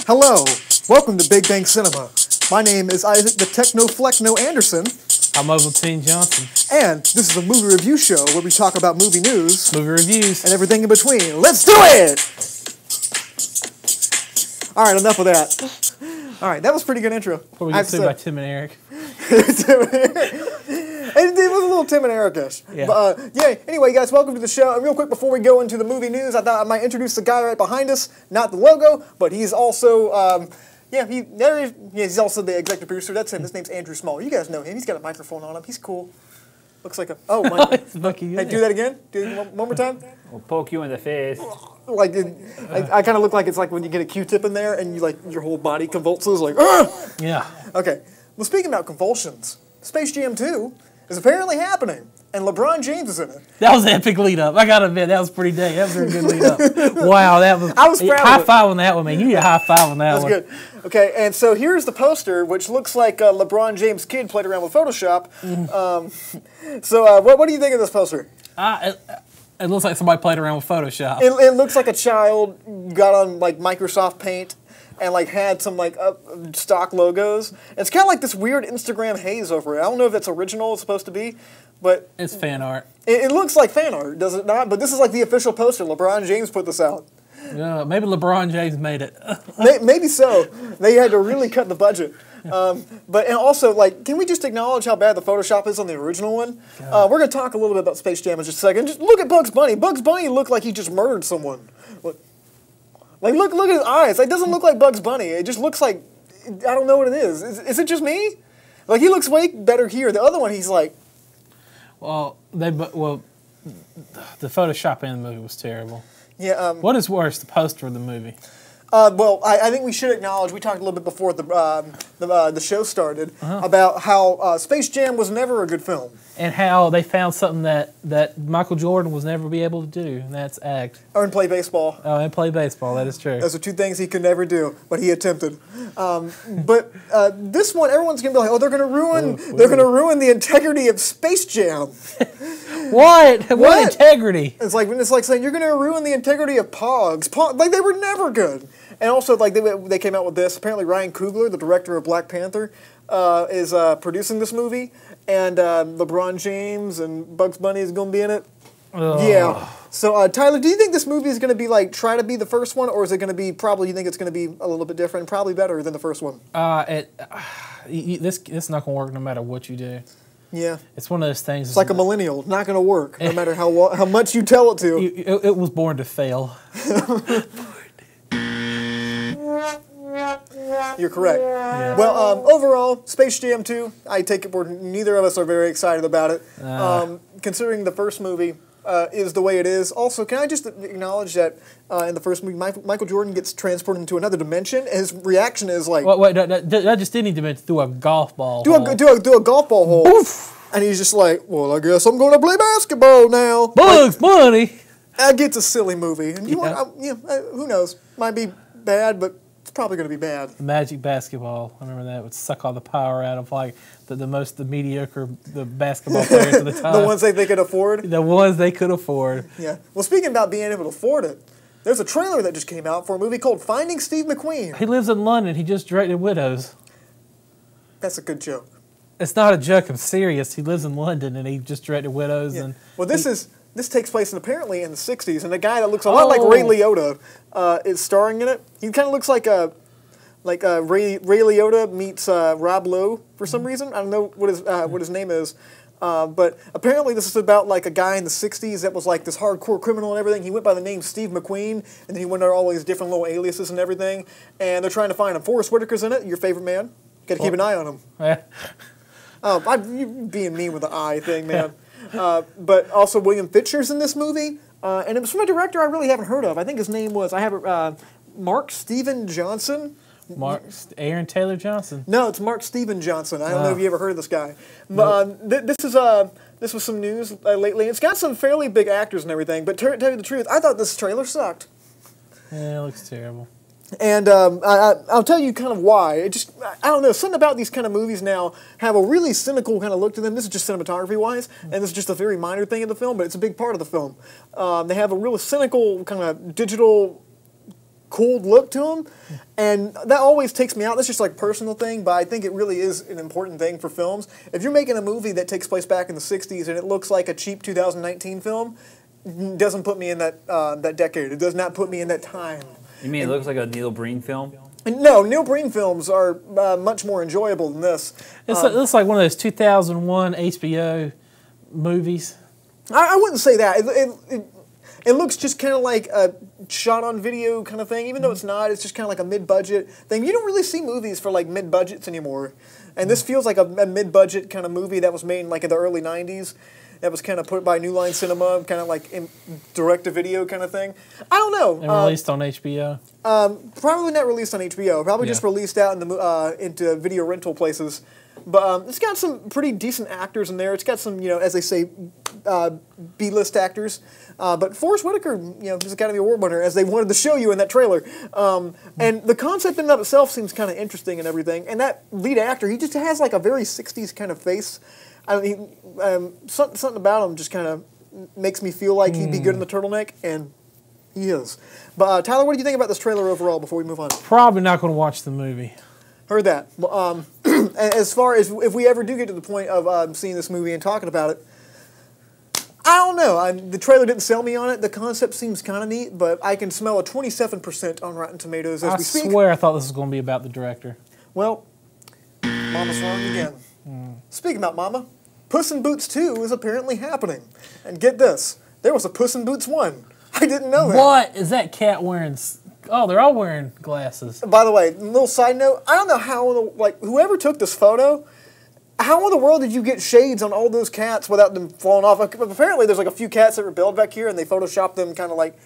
Hello, welcome to Big Bang Cinema. My name is Isaac the Techno-Fleckno Anderson. I'm Ovaltine Johnson. And this is a movie review show where we talk about movie news, movie reviews, and everything in between. Let's do it! Alright, enough of that. Alright, that was a pretty good intro. Before we get sued by Tim and Eric. It was a little Tim and Eric-ish. Yeah. But, yeah, anyway, guys, welcome to the show. And real quick, before we go into the movie news, I thought I might introduce the guy right behind us. Not the logo, but he's also, he's also the executive producer. That's him. His name's Andrew Small. You guys know him. He's got a microphone on him. He's cool. Looks like a, oh, my. Hey, do that again. Do it one more time. We'll poke you in the face. Like, I kind of look like it's like when you get a Q-tip in there and you like your whole body convulses, like, ah! Yeah. Okay. Well, speaking about convulsions, Space Jam 2 is apparently happening, and LeBron James is in it. That was an epic lead up. I gotta admit, that was pretty dang. That was a good lead up. Wow, that was. I was proud high of it. five on that one, man. You need a high five on that one. That's good. Okay, and so here's the poster, which looks like LeBron James' kid played around with Photoshop. What do you think of this poster? It looks like somebody played around with Photoshop. It looks like a child got on like Microsoft Paint and like had some like stock logos. It's kind of like this weird Instagram haze over it. I don't know if that's original. It's supposed to be, but It's fan art. it looks like fan art, does it not? But this is like the official poster. LeBron James put this out. Yeah, maybe LeBron James made it. Maybe so. They had to really cut the budget. And also, like, can we just acknowledge how bad the Photoshop is on the original one? We're going to talk a little bit about Space Jam in just a second. Just look at Bugs Bunny. Bugs Bunny looked like he just murdered someone. Look at his eyes. It doesn't look like Bugs Bunny. It just looks like, I don't know what it is. Is it just me? Like, he looks way better here. The other one, he's like... Well, the Photoshop in the movie was terrible. Yeah. What is worse, the poster or the movie? Well, I think we should acknowledge, we talked a little bit before the show started, about how Space Jam was never a good film. And how they found something that Michael Jordan was never be able to do, and that's act. Or and play baseball. Oh, and play baseball, that is true. Those are two things he could never do, but he attempted. But this one, everyone's gonna be like, oh, they're gonna ruin the integrity of Space Jam. What? What integrity? It's like saying you're gonna ruin the integrity of Pogs. Like they were never good. And also, like they came out with this. Apparently, Ryan Coogler, the director of Black Panther, is producing this movie, and LeBron James and Bugs Bunny is gonna be in it. Yeah. So, Tyler, do you think this movie is going to be like try to be the first one, or is it going to be probably? You think it's going to be a little bit different, probably better than the first one? This is not going to work no matter what you do. Yeah. It's one of those things. It's like a millennial, not going to work no matter how much you tell it to. It was born to fail. You're correct. Yeah. Well, overall, Space Jam 2, I take it neither of us are very excited about it. Considering the first movie is the way it is. Also, can I just acknowledge that in the first movie, Michael Jordan gets transported into another dimension. His reaction is like... Wait, that just didn't even through a golf ball hole. Do a golf ball hole. Oof. And he's just like, well, I guess I'm going to play basketball now. Bugs Bunny! That gets a silly movie. And who knows? Might be bad, but... It's probably going to be bad. The Magic Basketball. I remember that would suck all the power out of like the mediocre basketball players at the time. The ones they could afford? The ones they could afford. Yeah. Well, speaking about being able to afford it, there's a trailer that just came out for a movie called Finding Steve McQueen. He lives in London. He just directed Widows. That's a good joke. It's not a joke. I'm serious. He lives in London and he just directed Widows. Yeah. And well, this takes place apparently in the 60s, and a guy that looks a lot like Ray Liotta is starring in it. He kind of looks like Ray Liotta meets Rob Lowe for some reason. I don't know what his name is, but apparently this is about like a guy in the 60s that was like this hardcore criminal and everything. He went by the name Steve McQueen, and then he went under all these different little aliases and everything, and they're trying to find him. Forrest Whitaker's in it, your favorite man. Got to keep an eye on him. You being mean with the eye thing, man. But also William Fitcher's in this movie, and it was from a director I really haven't heard of. I think his name was Mark Steven Johnson. Aaron Taylor Johnson. No, it's Mark Steven Johnson. I don't know if you ever heard of this guy. Nope. This was some news lately. It's got some fairly big actors and everything, but to tell you the truth, I thought this trailer sucked. Yeah, it looks terrible. And I'll tell you kind of why. I don't know, something about these kind of movies now have a really cynical kind of look to them. This is just cinematography-wise, and this is just a very minor thing in the film, but it's a big part of the film. They have a real cynical kind of digital cold look to them, and that always takes me out. That's just like a personal thing, but I think it really is an important thing for films. If you're making a movie that takes place back in the 60s and it looks like a cheap 2019 film, it doesn't put me in that decade. It does not put me in that time. You mean it looks like a Neil Breen film? No, Neil Breen films are much more enjoyable than this. It looks like one of those 2001 HBO movies. I wouldn't say that. It looks just kind of like a shot on video kind of thing, even though it's not. It's just kind of like a mid-budget thing. You don't really see movies for like mid-budgets anymore. And this feels like a mid-budget kind of movie that was made in like in the early 90s. That was kind of put by New Line Cinema, kind of like direct-to-video kind of thing. I don't know. And released on HBO? Probably not released on HBO. Probably just released out into video rental places. But it's got some pretty decent actors in there. It's got some, as they say, B-list actors. But Forrest Whitaker, is Academy Award winner, as they wanted to show you in that trailer. And the concept in and of itself seems kind of interesting and everything. And that lead actor, he just has like a very 60s kind of face. I mean, something about him just kind of makes me feel like he'd be good in the turtleneck, and he is. But Tyler, what do you think about this trailer overall before we move on? Probably not going to watch the movie. Heard that. As far as if we ever do get to the point of seeing this movie and talking about it, I don't know. The trailer didn't sell me on it. The concept seems kind of neat, but I can smell a 27% on Rotten Tomatoes as we speak. I swear I thought this was going to be about the director. Well, Mama's wrong again. Speaking about Mama, Puss in Boots 2 is apparently happening. And get this, there was a Puss in Boots 1. I didn't know that. What is that cat wearing? Oh, they're all wearing glasses. By the way, little side note, I don't know how, whoever took this photo, how in the world did you get shades on all those cats without them falling off? Apparently there's like a few cats that rebelled back here and they photoshopped them kind of like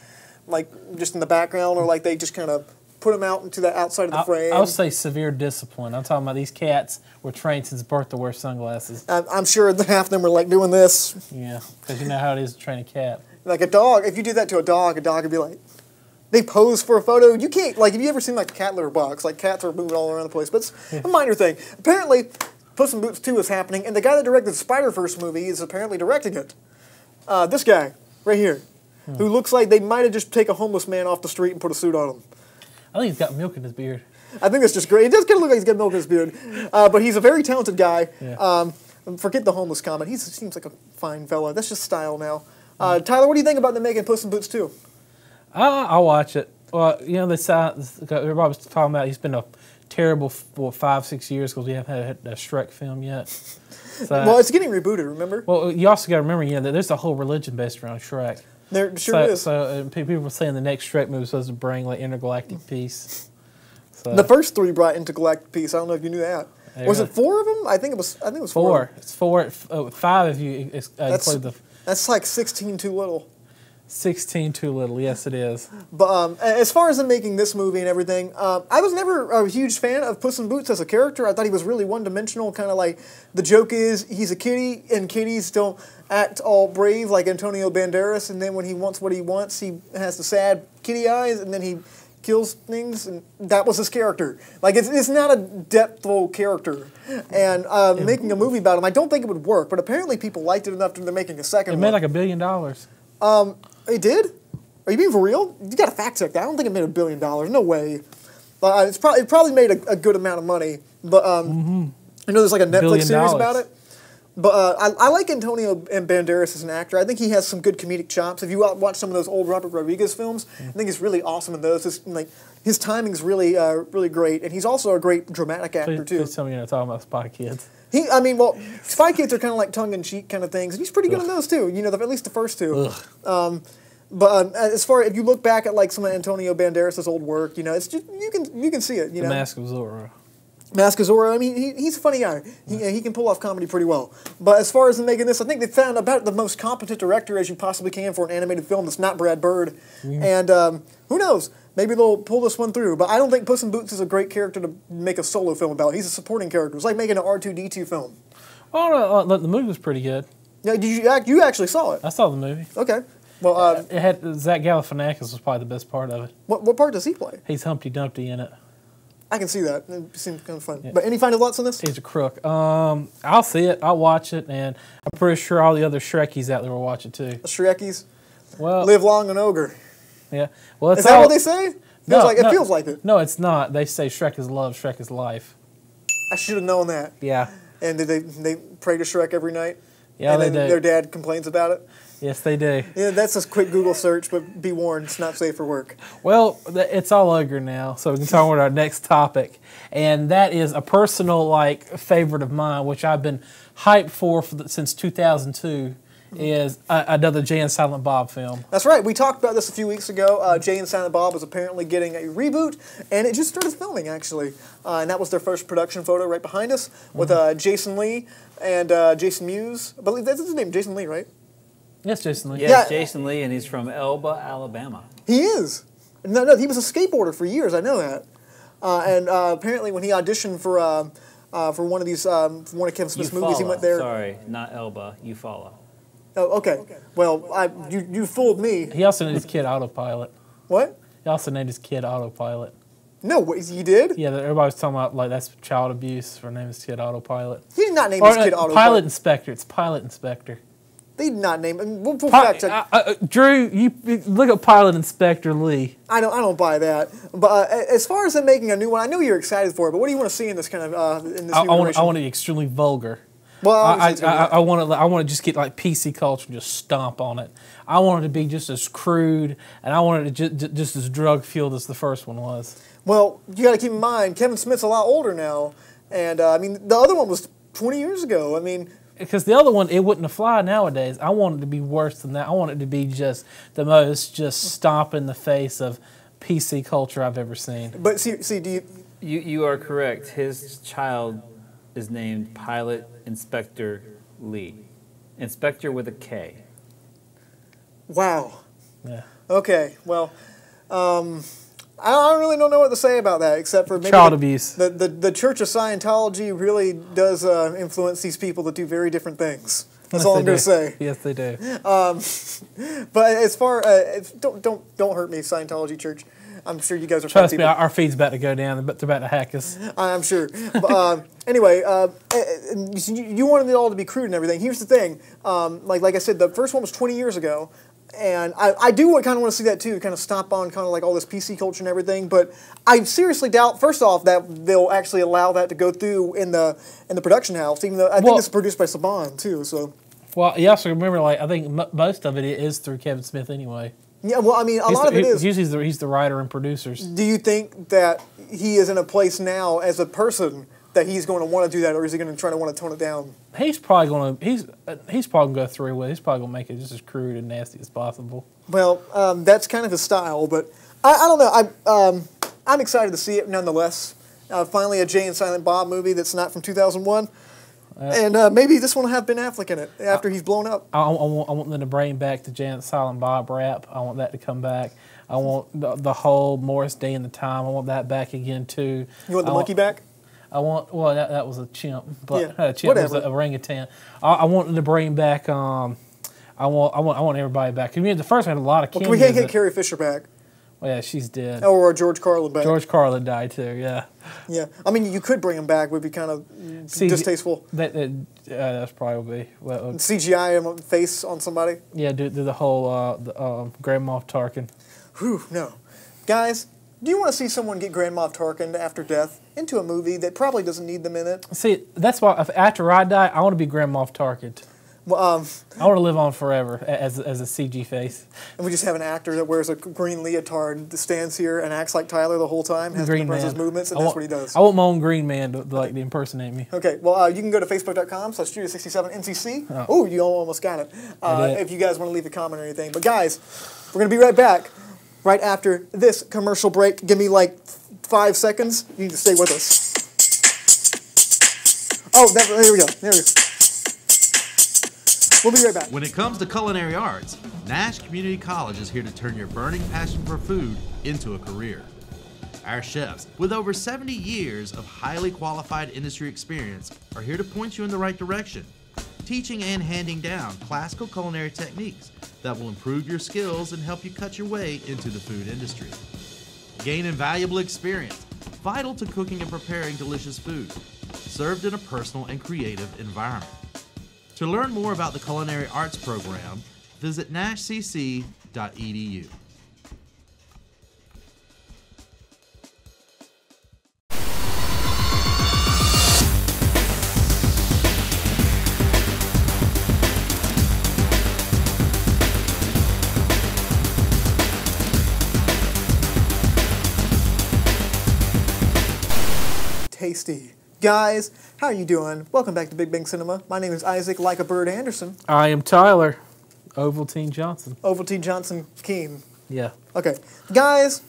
just in the background, or like they just kind of put them out into the outside of the frame. I would say severe discipline. I'm talking about these cats were trained since birth to wear sunglasses. I'm sure half of them were like doing this. Yeah, because you know how it is to train a cat. Like a dog, if you did that to a dog would be like, they pose for a photo. You can't, have you ever seen like a cat litter box? Like cats are moving all around the place, but it's a minor thing. Apparently, Puss in Boots 2 is happening, and the guy that directed the Spider-Verse movie is apparently directing it. This guy, right here, who looks like they might have just taken a homeless man off the street and put a suit on him. I think he's got milk in his beard. I think that's just great. It does kind of look like he's got milk in his beard. But he's a very talented guy. Yeah. Forget the homeless comment. He seems like a fine fellow. That's just style now. Tyler, what do you think about them making Puss in Boots 2? I'll watch it. Well, everybody's talking about he's been a terrible 5-6 years because we haven't had a Shrek film yet. So, well, it's getting rebooted, remember? Well, you also got to remember, that there's a whole religion based around Shrek. There sure is. So people were saying the next Shrek movie is supposed to bring like intergalactic peace. So, the first 3 brought intergalactic peace. I don't know if you knew that. Was it 4 of them? I think it was 4. It's 4. 5 if you include the. That's like 16 too little. 16 too little, yes it is. But as far as them making this movie and everything, I was never a huge fan of Puss in Boots as a character. I thought he was really one-dimensional, kind of like the joke is he's a kitty, and kitties don't act all brave like Antonio Banderas, and then when he wants what he wants, he has the sad kitty eyes, and then he kills things, and that was his character. Like, it's not a depthful character. And making a movie about him, I don't think it would work, but apparently people liked it enough that they're making a second one. It made like $1 billion. It did? Are you being for real? You got to fact check that. I don't think it made $1 billion. No way. It probably made a good amount of money. But I know there's like a Netflix series about it. But I like Antonio Banderas as an actor. I think he has some good comedic chops. If you watch some of those old Robert Rodriguez films, I think he's really awesome in those. His timing's really really great, and he's also a great dramatic actor too. Please tell me you're not talking about Spy Kids. Spy Kids are kind of like tongue-in-cheek kind of things, and he's pretty good in those too. At least the first 2. But as far if you look back at like some of Antonio Banderas' old work, it's just you can see it. The Mask of Zorro. Mask of Zorro. I mean, he's a funny guy. He can pull off comedy pretty well. But as far as them making this, I think they found about the most competent director as you possibly can for an animated film that's not Brad Bird. And who knows? Maybe they'll pull this one through. But I don't think Puss in Boots is a great character to make a solo film about. He's a supporting character. It's like making an R2-D2 film. Oh, no, the movie was pretty good. Yeah, you actually saw it? I saw the movie. Okay. Well, it had Zach Galifianakis was probably the best part of it. What part does he play? He's Humpty Dumpty in it. I can see that. It seems kind of fun. Yeah. But any final thoughts on this? He's a crook. I'll see it. I'll watch it, and I'm pretty sure all the other Shrekies out there will watch it too. The Shrekies? Well, live long and ogre. Yeah. Well, is that what they say? It feels like it. No, it's not. They say Shrek is love, Shrek is life. I should have known that. Yeah. And did they pray to Shrek every night? Yeah, and they then do. their dad complains about it? Yes, they do. Yeah, that's a quick Google search, but be warned, it's not safe for work. Well, it's all ogre now, so we can talk about our next topic. And that is a personal favorite of mine, which I've been hyped for since 2002, is another Jay and Silent Bob film. That's right. We talked about this a few weeks ago. Jay and Silent Bob was apparently getting a reboot, and it just started filming, actually. And that was their first production photo right behind us with Jason Lee and Jason Mewes. I believe that's his name, Jason Lee, right? Yes, Jason Lee. Yes, Yeah. Jason Lee, and he's from Elba, Alabama. He is. No, he was a skateboarder for years. I know that. And apparently, when he auditioned for one of these one of Kevin Smith's movies, he went there. Sorry, not Elba. You follow. Oh, okay. Well, you fooled me. He also named his kid Autopilot. What? He also named his kid Autopilot. No, wait, he did? Yeah, everybody was talking about that's child abuse for naming his kid Autopilot. He did not name his kid Autopilot. Pilot Inspector. It's Pilot Inspector. They did not name him. We'll fact check. Drew, you look at Pilot Inspector Lee. I don't buy that. But as far as them making a new one, I know you're excited for it. But what do you want to see in this kind of in this new iteration? I want it extremely vulgar. Well, I want to just get PC culture and just stomp on it. I want it to be just as crude, and I want it to just as drug fueled as the first one was. Well, you got to keep in mind Kevin Smith's a lot older now, and I mean the other one was 20 years ago. I mean. Because the other one, it wouldn't have fly nowadays. I want it to be worse than that. I want it to be just the most stomp in the face of PC culture I've ever seen. But see, do you? You are correct. His child is named Pilot Inspector Lee. Inspector with a K. Wow. Yeah. Okay. Well, I really don't know what to say about that, except for maybe child abuse. The Church of Scientology really does influence these people to do very different things. That's all I'm going to say. Yes, they do. But as far don't hurt me, Scientology Church. I'm sure you guys are. Trust me, our feed's about to go down. They're about to hack us. I'm sure. But, anyway, you wanted it all to be crude and everything. Here's the thing. Like I said, the first one was 20 years ago. And I do kind of want to see that too, kind of stomp on kind of like all this PC culture and everything. But I seriously doubt, first off, that they'll actually allow that to go through in the production house, even though I think it's produced by Saban too. So. Well, you also remember, I think most of it is through Kevin Smith anyway. Yeah, well, I mean, a lot of it is. Usually he's the writer and producers. Do you think that he is in a place now as a person that he's going to want to do that, or is he going to try to want to tone it down? He's probably going to go through with it. He's probably going to make it just as crude and nasty as possible. Well, that's kind of his style, but I don't know. I'm excited to see it nonetheless. Finally, a Jay and Silent Bob movie that's not from 2001. And maybe this one will have Ben Affleck in it after he's blown up. I want them to bring back the Jay and Silent Bob rap. I want that to come back. I want the whole Morris Day and the Time. I want that back again too. You want the monkey back? I want that was a chimp, but yeah, a chimp whatever. was a orangutan. I want them to bring back. I want everybody back. I mean, the first one had a lot of cameos. Well, we can't get Carrie Fisher back. Well, yeah, she's dead. Or George Carlin back. George Carlin died too. Yeah. Yeah, I mean, you could bring him back. Would be kind of distasteful. That's probably CGI him face on somebody. Yeah, do the whole Grand Moff Tarkin. Whew, no, guys. Do you want to see someone get Grand Moff Tarkin after death into a movie that probably doesn't need them in it? See, that's why after I die, I want to be Grand Moff Tarkin. Well, I want to live on forever as a CG face. And we just have an actor that wears a green leotard that stands here and acts like Tyler the whole time, has to impress his movements, and that's what he does. I want my own Green Man to impersonate me. Okay, well, you can go to facebook.com/Studio67NCC. Oh, you almost got it. If you guys want to leave a comment or anything. But guys, we're going to be right back right after this commercial break. Give me like 5 seconds. You need to stay with us. Oh, there we go. There we go. We'll be right back. When it comes to culinary arts, Nash Community College is here to turn your burning passion for food into a career. Our chefs, with over 70 years of highly qualified industry experience, are here to point you in the right direction, teaching and handing down classical culinary techniques that will improve your skills and help you cut your way into the food industry. Gain invaluable experience, vital to cooking and preparing delicious food, served in a personal and creative environment. To learn more about the Culinary Arts program, visit nashcc.edu. tasty. Guys, how are you doing? Welcome back to Big Bang Cinema. My name is Isaac Like a Bird Anderson. I am Tyler Ovaltine Johnson. Ovaltine Johnson Keen. Yeah. Okay. Guys,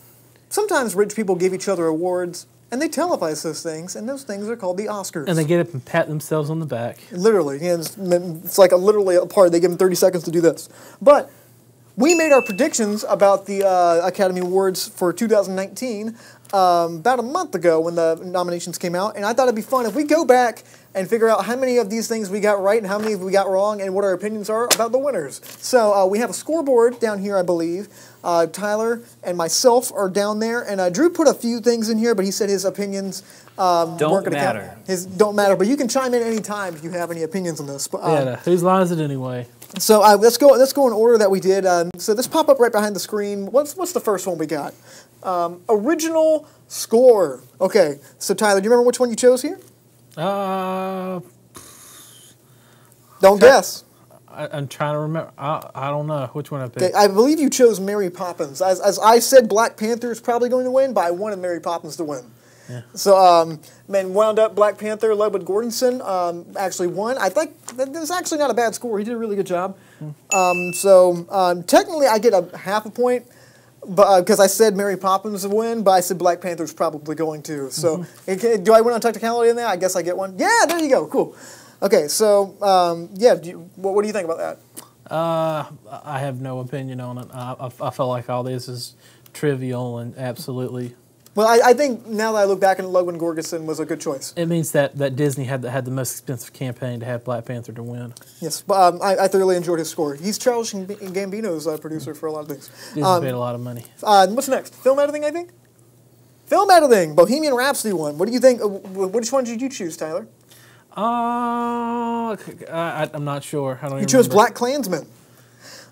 sometimes rich people give each other awards, and they televise those things, and those things are called the Oscars. And they get up and pat themselves on the back. Literally. Yeah, it's like literally a part. They give them 30 seconds to do this. But we made our predictions about the Academy Awards for 2019 about a month ago when the nominations came out, and I thought it'd be fun if we go back and figure out how many of these things we got right and how many we got wrong and what our opinions are about the winners. So we have a scoreboard down here, I believe. Tyler and myself are down there, and Drew put a few things in here, but he said his opinions weren't going to count. His don't matter, but you can chime in any time if you have any opinions on this. But, whose line is it anyway? So let's go in order that we did. So this pop up right behind the screen. What's the first one we got? Original score. Okay, so Tyler, do you remember which one you chose here? Don't guess. I'm trying to remember. I don't know which one I picked. Okay, I believe you chose Mary Poppins. As I said, Black Panther is probably going to win, but I wanted Mary Poppins to win. Yeah. So, wound up Black Panther, Ludwig Göransson actually won. I think that was actually not a bad score. He did a really good job. Technically, I get a half a point, but because I said Mary Poppins would win, but I said Black Panther's probably going to. So, do I win on technicality in there? I guess I get one. Yeah, there you go. Cool. Okay, so what do you think about that? I have no opinion on it. I feel like all this is trivial and absolutely. Well, I think now that I look back, and Ludwig Göransson was a good choice. It means that Disney had the most expensive campaign to have Black Panther to win. Yes, but I thoroughly enjoyed his score. He's Charles Gambino's producer for a lot of things. Disney paid a lot of money. What's next? Film editing, I think? Film editing! Bohemian Rhapsody won. What do you think? Which one did you choose, Tyler? I'm not sure. I don't even You chose remember. Black Klansman.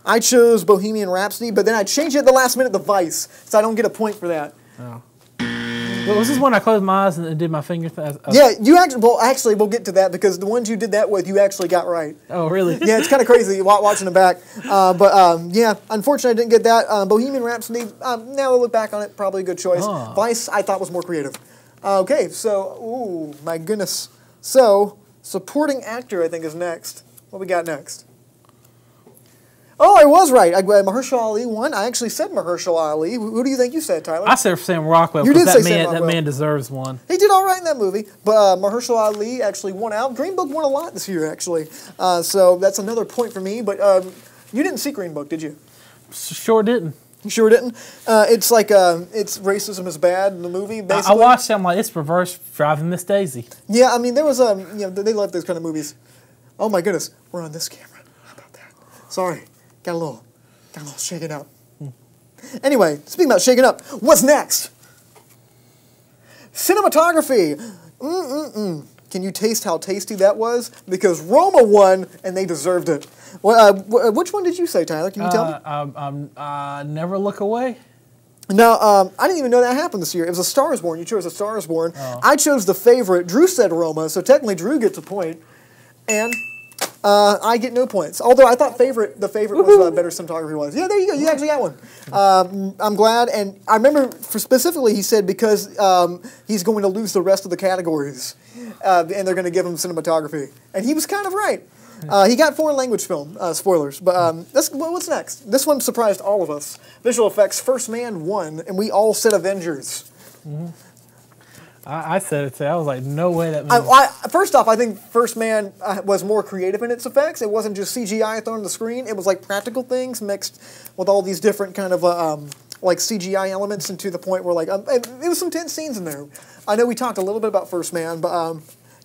I chose Bohemian Rhapsody, but then I changed it at the last minute to Vice, so I don't get a point for that. Oh. Well, was this when I closed my eyes and did my finger thing? Yeah, you actually. Well, actually, we'll get to that because the ones you did that with, you actually got right. Oh, really? Yeah, it's kind of crazy watching them back. Yeah, unfortunately, I didn't get that. Bohemian Rhapsody. Now I look back on it, probably a good choice. Oh. Vice, I thought was more creative. Okay, so ooh, my goodness. So supporting actor, I think, is next. What we got next? Oh, I was right. Mahershala Ali won. I actually said Mahershala Ali. Who do you think you said, Tyler? I said Sam Rockwell. You did that say man, Sam Rockwell. That man deserves one. He did all right in that movie, but Mahershala Ali actually won out. Green Book won a lot this year, actually. So that's another point for me. But you didn't see Green Book, did you? Sure didn't. You sure didn't? It's like it's racism is bad in the movie. Basically, I watched it. I'm like, it's reverse driving Miss Daisy. Yeah, I mean there was they love those kind of movies. Oh my goodness, we're on this camera. How about that? Sorry, got a little shaken up. Anyway, speaking about shaking up, what's next? Cinematography. Can you taste how tasty that was? Because Roma won, and they deserved it. Well, which one did you say, Tyler? Can you tell me? Never Look Away. No, I didn't even know that happened this year. It was A Star Is Born. You chose A Star Is Born. Oh. I chose the favorite. Drew said Roma, so technically Drew gets a point. And I get no points. Although I thought the favorite was better cinematography-wise. Yeah, there you go. You actually got one. I'm glad. And I remember specifically he said because he's going to lose the rest of the categories. And they're going to give him cinematography. And he was kind of right. He got foreign language film, spoilers. But what's next? This one surprised all of us. Visual effects, First Man won, and we all said Avengers. Mm-hmm. I said it too. I was like, no way that movie. First off, I think First Man was more creative in its effects. It wasn't just CGI thrown on the screen. It was like practical things mixed with all these different kind of like CGI elements, and to the point where like it was some tense scenes in there. I know we talked a little bit about First Man, but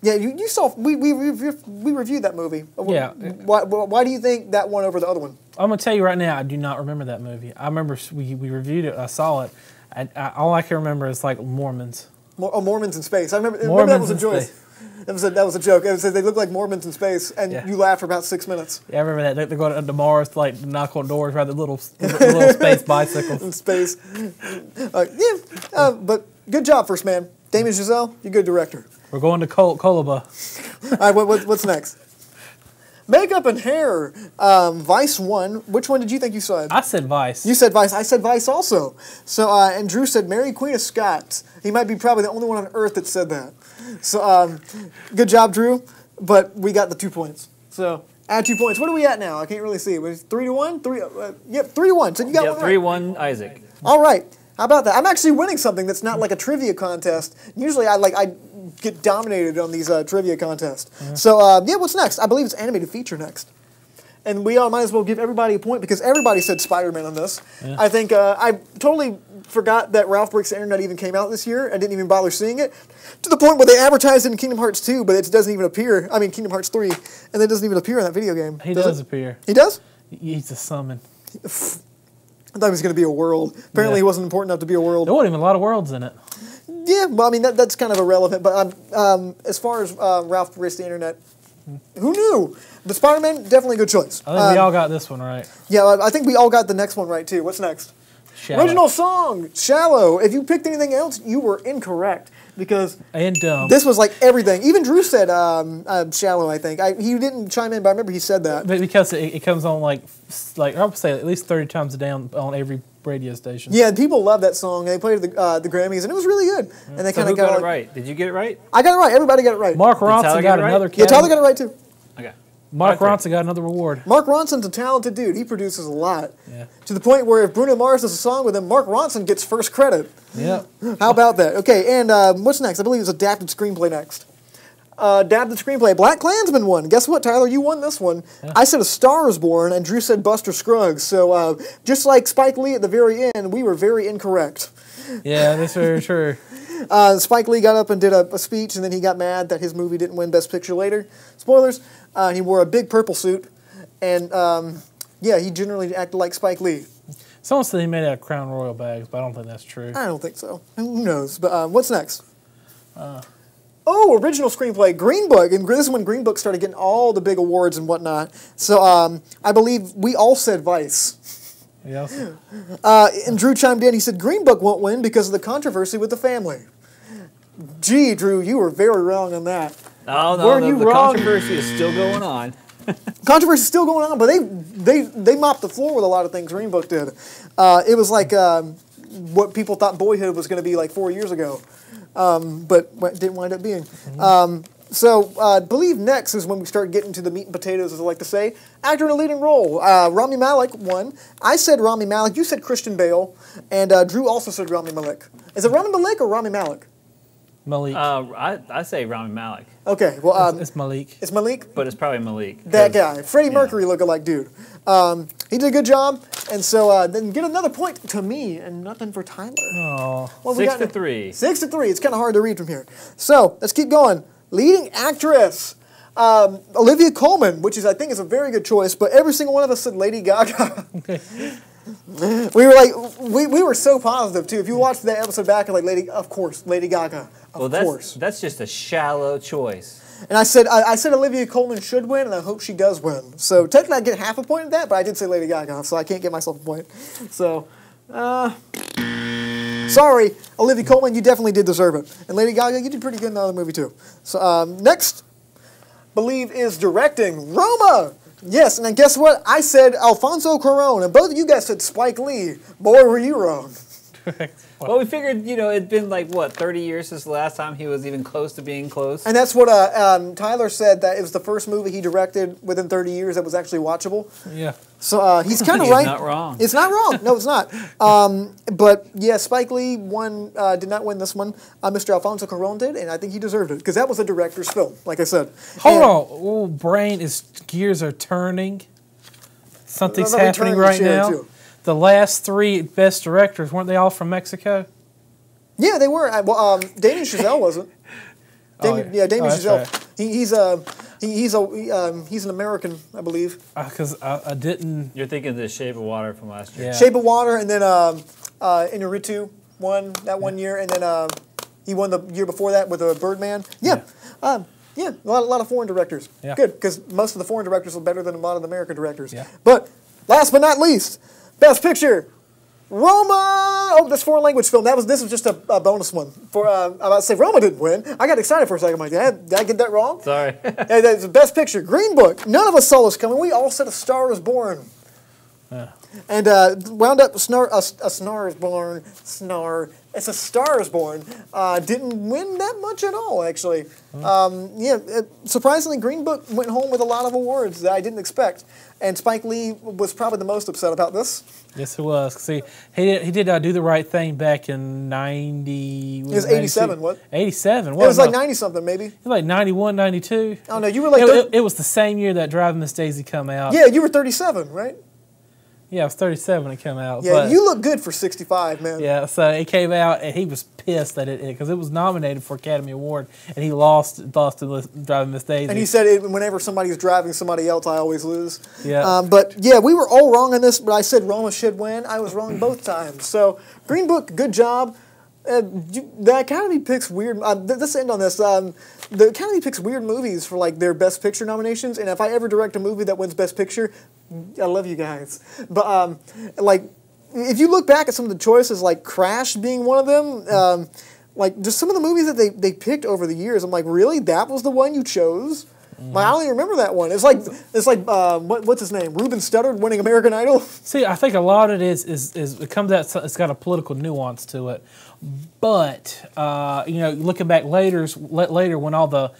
yeah, you saw we reviewed that movie. Yeah. Why do you think that won over the other one? I'm gonna tell you right now, I do not remember that movie. I remember we reviewed it. I saw it. All I can remember is like Mormons. Mormons in space. I remember that Mormons was a in joke. space. That was a joke. It was, they look like Mormons in space, and Yeah. you laughed for about 6 minutes. Yeah, I remember that. They're going to Mars to like knock on doors, ride the little space bicycles. In space. But good job, First Man. Damien Chazelle, you're a good director. We're going to Koloba. All right, what's next? Makeup and hair. Vice won. Which one did you think you said? I said Vice. You said Vice. I said Vice also. So, and Drew said Mary Queen of Scots. He might be probably the only one on earth that said that. So, good job, Drew. But we got the 2 points. So, add 2 points. What are we at now? I can't really see. Was 3-1? Yep, 3-1. So you got one right. 3-1 Isaac. All right. How about that? I'm actually winning something that's not like a trivia contest. Usually I get dominated on these trivia contests. So, yeah, what's next? I believe it's animated feature next. And we all might as well give everybody a point because everybody said Spider-Man on this. Yeah. I think I totally forgot that Ralph Breaks the Internet even came out this year. I didn't even bother seeing it. To the point where they advertised it in Kingdom Hearts 2, but it doesn't even appear. I mean, Kingdom Hearts 3, and it doesn't even appear in that video game. He does appear. He does? He's a summon. I thought he was going to be a world. Apparently, he wasn't important enough to be a world. There wasn't even a lot of worlds in it. Yeah, well, I mean, that's kind of irrelevant. But as far as Ralph Breaks the Internet, who knew? The Spider-Man, definitely a good choice. I think we all got this one right. Yeah, I think we all got the next one right, too. What's next? Shallow. Original song, Shallow. If you picked anything else, you were incorrect. Because and dumb. This was like everything. Even Drew said Shallow, I think. He didn't chime in, but I remember he said that. But because it comes on like I would say at least 30 times a day on every radio station. Yeah, people love that song. They played at the Grammys, and it was really good. Yeah. And they so kind of got it right. Did you get it right? I got it right. Everybody got it right. Mark Ronson got another category. Yeah, Tyler got it right, too. Okay. Mark Ronson got another reward. Mark Ronson's a talented dude. He produces a lot. Yeah. To the point where if Bruno Mars does a song with him, Mark Ronson gets first credit. Yeah. How about that? Okay, and what's next? I believe it's adapted screenplay next. Adapted screenplay. Black Klansman won. Guess what, Tyler? You won this one. Yeah. I said A Star Is Born, and Drew said Buster Scruggs. So just like Spike Lee at the very end, we were very incorrect. Yeah, that's very true. Spike Lee got up and did a speech, and then he got mad that his movie didn't win Best Picture later. Spoilers. He wore a big purple suit, and yeah, he generally acted like Spike Lee. Someone said he made out of Crown Royal bags, but I don't think that's true. I don't think so. Who knows? But what's next? Oh, original screenplay, Green Book. And this is when Green Book started getting all the big awards and whatnot. So I believe we all said Vice. Yes. And Drew chimed in. He said Green Book won't win because of the controversy with the family. Gee, Drew, you were very wrong on that. No, the controversy is still going on. Controversy is still going on, but they mopped the floor with a lot of things Green Book did. It was like what people thought Boyhood was going to be like 4 years ago, but didn't wind up being. So I believe next is when we start getting to the meat and potatoes, as I like to say. Actor in a leading role. Rami Malek won. I said Rami Malek. You said Christian Bale. And Drew also said Rami Malek. Is it Rami Malek or Rami Malek? Malik. I say Rami Malek. Okay, well... it's Malik. It's Malik? But it's probably Malik. That guy. Freddie Mercury lookalike dude. He did a good job, and so then get another point to me, and nothing for Tyler. Oh. Well, 6-3. 6-3. It's kind of hard to read from here. So, let's keep going. Leading actress. Olivia Colman, which is, I think, is a very good choice, but every single one of us said Lady Gaga. Okay. We were like, we were so positive too. If you watch that episode back, and like, of course, Lady Gaga, of course. That's just a shallow choice. And I said Olivia Colman should win, and I hope she does win. So technically, I get half a point at that, but I did say Lady Gaga, so I can't get myself a point. So, sorry, Olivia Colman, you definitely did deserve it, and Lady Gaga, you did pretty good in the other movie too. So next, believe is directing Roma. Yes, and then guess what? I said Alfonso Cuarón, and both of you guys said Spike Lee. Boy, were you wrong. Well, we figured, it'd been like, 30 years since the last time he was even close to being close? And that's what Tyler said, that it was the first movie he directed within 30 years that was actually watchable. Yeah. So he's kind of right. He's not wrong. It's not wrong. No, it's not. But yeah, Spike Lee did not win this one. Mr. Alfonso Cuarón did, and I think he deserved it because that was a director's film, like I said. Hold on. Oh, gears are turning. Something's happening right now. Too. The last three best directors, weren't they all from Mexico? Yeah, they were. Damien Chazelle wasn't. Damien Chazelle. Right. He's an American, I believe. Because I didn't. You're thinking of The Shape of Water from last year. Yeah. Shape of Water, and then Inarritu won that 1 year, and then he won the year before that with Birdman. Yeah. Yeah, a lot of foreign directors. Yeah. Good, because most of the foreign directors are better than a lot of the American directors. Yeah. But last but not least, Best Picture. Roma! Oh, this foreign language film. This was just a bonus one. I'm about to say Roma didn't win. I got excited for a second. I'm like, did I get that wrong? Sorry. Hey, that's the best picture. Green Book. None of us saw this coming. We all said A Star Is Born. And wound up A Star Is Born. It's A Star Is Born. Didn't win that much at all, actually. Surprisingly, Green Book went home with a lot of awards that I didn't expect. And Spike Lee was probably the most upset about this. Yes, it was. See, he did Do the Right Thing back in 90... It was 87, what? 87. It was like 90-something, maybe. It was like 91, 92. Oh, no, you were like... It was the same year that Driving Miss Daisy come out. Yeah, you were 37, right? Yeah, it was 37 when it came out. Yeah, but, you look good for 65, man. Yeah, so it came out, and he was pissed that because it was nominated for Academy Award, and he lost to Driving Miss Daisy. And he said, whenever somebody's driving somebody else, I always lose. Yeah. But yeah, we were all wrong on this, but I said Roma should win. I was wrong both times. So Green Book, good job. The Academy picks weird. Let's end on this. The Academy picks weird movies for like their Best Picture nominations, and if I ever direct a movie that wins Best Picture, I love you guys. But like, if you look back at some of the choices, like Crash being one of them, like just some of the movies that they picked over the years, I'm like, really, that was the one you chose? Like, I don't even remember that one. It's like what's his name? Ruben Studdard winning American Idol. See, I think a lot of it is it comes out. It's got a political nuance to it, but looking back later when all the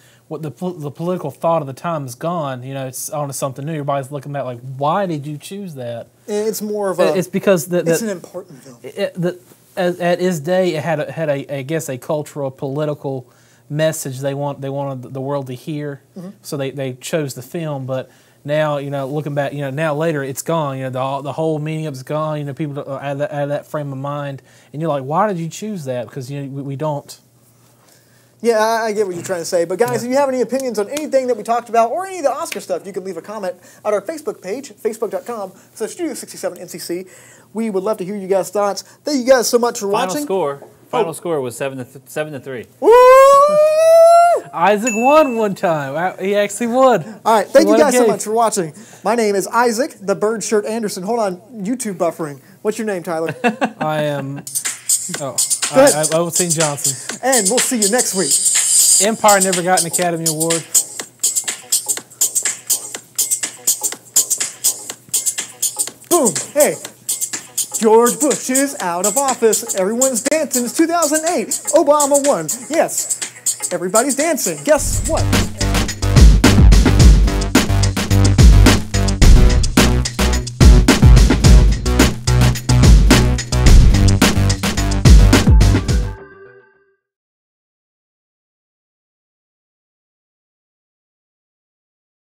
political thought of the time is gone, it's on to something new. Everybody's looking back like, why did you choose that? It's more of a. It's because it's an important film. At its day, it had I guess a cultural political message they wanted the world to hear, so they chose the film. But now, looking back, now later it's gone. The whole meaning of it's gone. People out of that frame of mind, and you're like, why did you choose that? Because we don't. Yeah, I get what you're trying to say. But guys, if you have any opinions on anything that we talked about or any of the Oscar stuff, you can leave a comment at our Facebook page, facebook.com/Studio67NCC. We would love to hear you guys' thoughts. Thank you guys so much for watching. Final score was 7-3. Woo! Isaac won one time. He actually won. All right, thank you guys so much for watching. My name is Isaac, the Bird Shirt Anderson. Hold on, YouTube buffering. What's your name, Tyler? I am... Oh, St. Johnson. And we'll see you next week. Empire never got an Academy Award. Boom. Hey. George Bush is out of office. Everyone's dancing. It's 2008. Obama won. Yes. Everybody's dancing. Guess what?